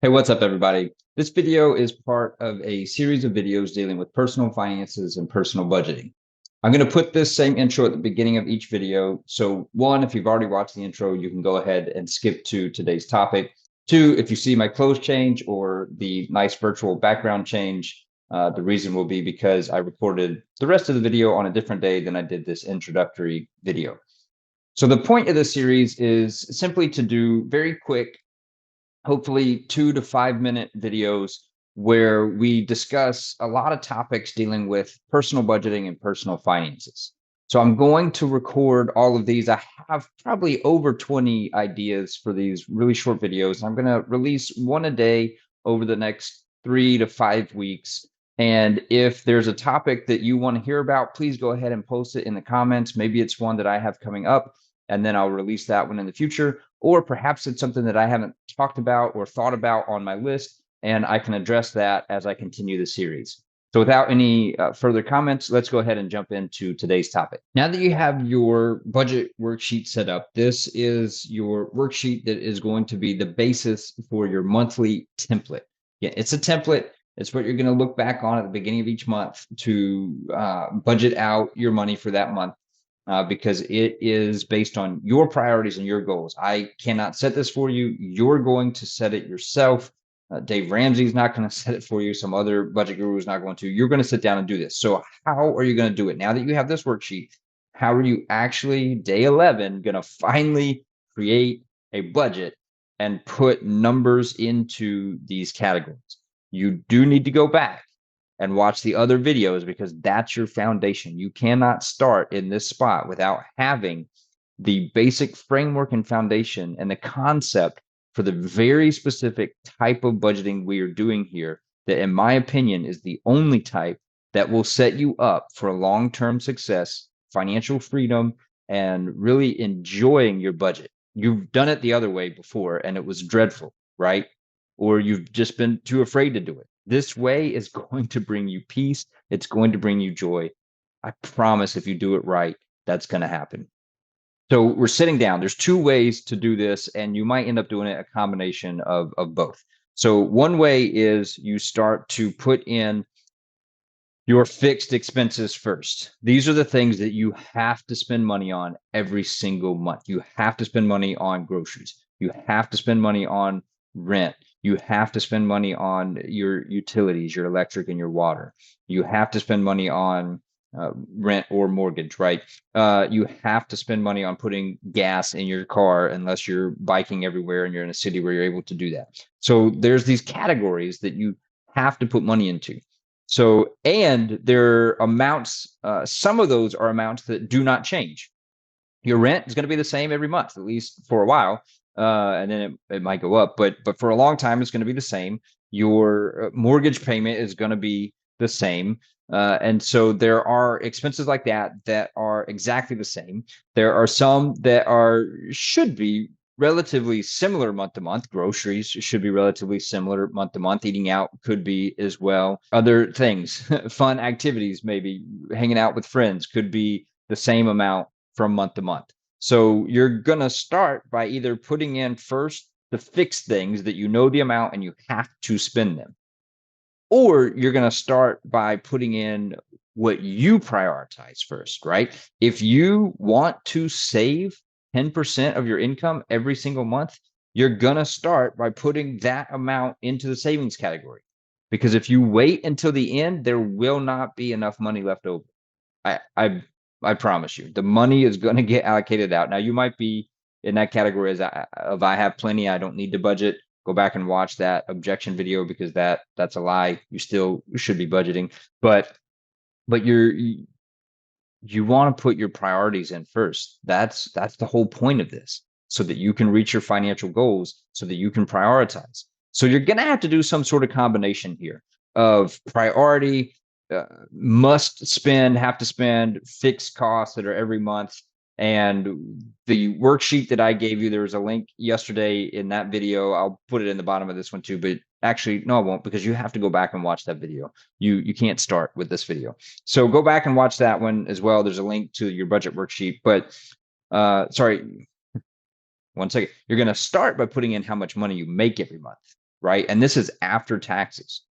Hey, what's up, everybody? This video is part of a series of videos dealing with personal finances and personal budgeting. I'm going to put this same intro at the beginning of each video. So one, if you've already watched the intro, you can go ahead and skip to today's topic. Two, if you see my clothes change or the nice virtual background change, the reason will be because I recorded the rest of the video on a different day than I did this introductory video. So the point of this series is simply to do very quick, hopefully 2 to 5 minute videos where we discuss a lot of topics dealing with personal budgeting and personal finances. So I'm going to record all of these. I have probably over 20 ideas for these really short videos. I'm going to release one a day over the next 3 to 5 weeks. And if there's a topic that you want to hear about, please go ahead and post it in the comments. Maybe it's one that I have coming up, and then I'll release that one in the future. Or perhaps it's something that I haven't talked about or thought about on my list, and I can address that as I continue the series. So without any further comments, let's go ahead and jump into today's topic. Now that you have your budget worksheet set up, this is your worksheet that is going to be the basis for your monthly template. Yeah, it's a template. It's what you're going to look back on at the beginning of each month to budget out your money for that month. Because it is based on your priorities and your goals. I cannot set this for you. You're going to set it yourself. Dave Ramsey's not going to set it for you. Some other budget guru is not going to. You're going to sit down and do this. So how are you going to do it? Now that you have this worksheet, how are you actually, day 11, going to finally create a budget and put numbers into these categories? You do need to go back and watch the other videos because that's your foundation. You cannot start in this spot without having the basic framework and foundation and the concept for the very specific type of budgeting we are doing here that, in my opinion, is the only type that will set you up for long-term success, financial freedom, and really enjoying your budget. You've done it the other way before and it was dreadful, right? Or you've just been too afraid to do it. This way is going to bring you peace. It's going to bring you joy. I promise if you do it right, that's going to happen. So we're sitting down. There's two ways to do this, and you might end up doing it a combination of both. So one way is you start to put in your fixed expenses first. These are the things that you have to spend money on every single month. You have to spend money on groceries. You have to spend money on rent. You have to spend money on your utilities, your electric and your water. You have to spend money on rent or mortgage, right? You have to spend money on putting gas in your car unless you're biking everywhere and you're in a city where you're able to do that. So there's these categories that you have to put money into. So, and there are amounts, some of those are amounts that do not change. Your rent is going to be the same every month, at least for a while. And then it might go up, but for a long time, it's going to be the same. Your mortgage payment is going to be the same. And so there are expenses like that that are exactly the same. There are some that should be relatively similar month to month. Groceries should be relatively similar month to month. Eating out could be as well. Other things, fun activities, maybe hanging out with friends could be the same amount from month to month. So you're going to start by either putting in first the fixed things that you know the amount and you have to spend them, or you're going to start by putting in what you prioritize first, right? If you want to save 10% of your income every single month, you're going to start by putting that amount into the savings category. Because if you wait until the end, there will not be enough money left over. I promise you, the money is going to get allocated out. Now, you might be in that category as I have plenty, I don't need to budget. Go back and watch that objection video because that's a lie. You still should be budgeting, but you want to put your priorities in first. That's the whole point of this, so that you can reach your financial goals, so that you can prioritize. So you're going to have to do some sort of combination here of priority, must spend, have to spend, fixed costs that are every month. And the worksheet that I gave you, there was a link yesterday in that video. I'll put it in the bottom of this one too, but actually, no, I won't, because you have to go back and watch that video. You can't start with this video. So go back and watch that one as well. There's a link to your budget worksheet, but sorry, one second. You're going to start by putting in how much money you make every month. right? And this is after taxes.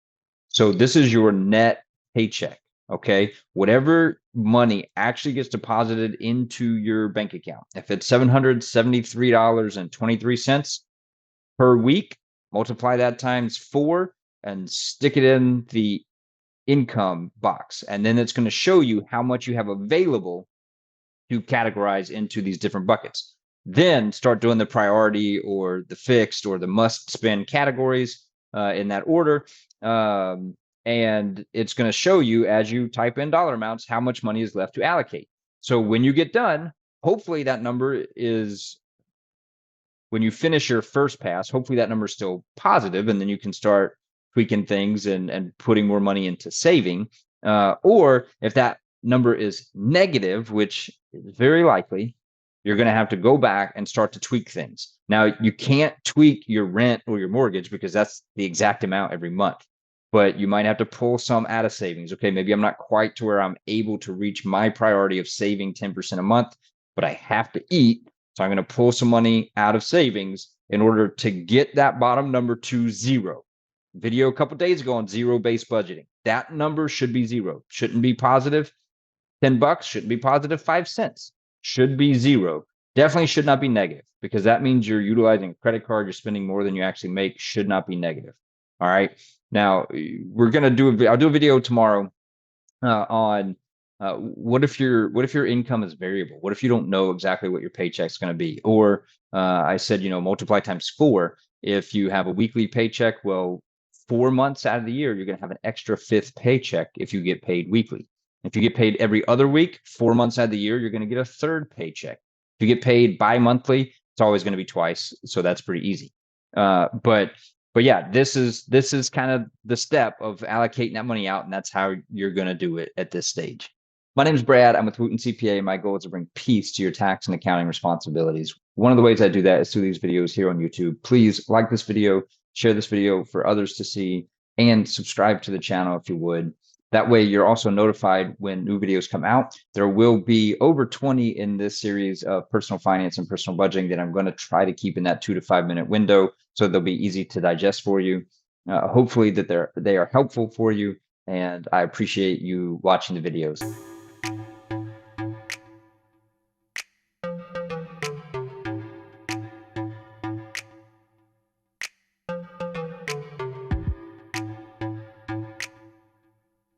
So this is your net paycheck. Okay. Whatever money actually gets deposited into your bank account. If it's $773.23 per week, multiply that times 4 and stick it in the income box. And then it's going to show you how much you have available to categorize into these different buckets. Then start doing the priority or the fixed or the must spend categories in that order. And it's going to show you, as you type in dollar amounts, how much money is left to allocate. So when you get done, hopefully that number is, when you finish your first pass, hopefully that number is still positive, and then you can start tweaking things and putting more money into saving. Or if that number is negative, which is very likely, you're going to have to go back and start to tweak things. Now, you can't tweak your rent or your mortgage because that's the exact amount every month, but you might have to pull some out of savings. Okay, maybe I'm not quite to where I'm able to reach my priority of saving 10% a month, but I have to eat. So I'm going to pull some money out of savings in order to get that bottom number to 0. Video a couple days ago on zero-based budgeting. That number should be 0. Shouldn't be positive $10, shouldn't be positive 5 cents. Should be 0. Definitely should not be negative, because that means you're utilizing a credit card, you're spending more than you actually make. Should not be negative. All right. Now we're going to do I'll do a video tomorrow on what if your income is variable? What if you don't know exactly what your paycheck's going to be? Or I said, multiply times 4. If you have a weekly paycheck, well, 4 months out of the year, you're going to have an extra 5th paycheck if you get paid weekly. If you get paid every other week, 4 months out of the year, you're going to get a 3rd paycheck. If you get paid bi-monthly, it's always going to be twice. So that's pretty easy. But yeah, this is kind of the step of allocating that money out, and that's how you're going to do it at this stage. My name is Brad. I'm with Wooten CPA. My goal is to bring peace to your tax and accounting responsibilities. One of the ways I do that is through these videos here on YouTube. Please like this video, share this video for others to see, and subscribe to the channel if you would. That way you're also notified when new videos come out. There will be over 20 in this series of personal finance and personal budgeting that I'm going to try to keep in that 2 to 5 minute window, so they'll be easy to digest for you. Hopefully that they are helpful for you, and I appreciate you watching the videos.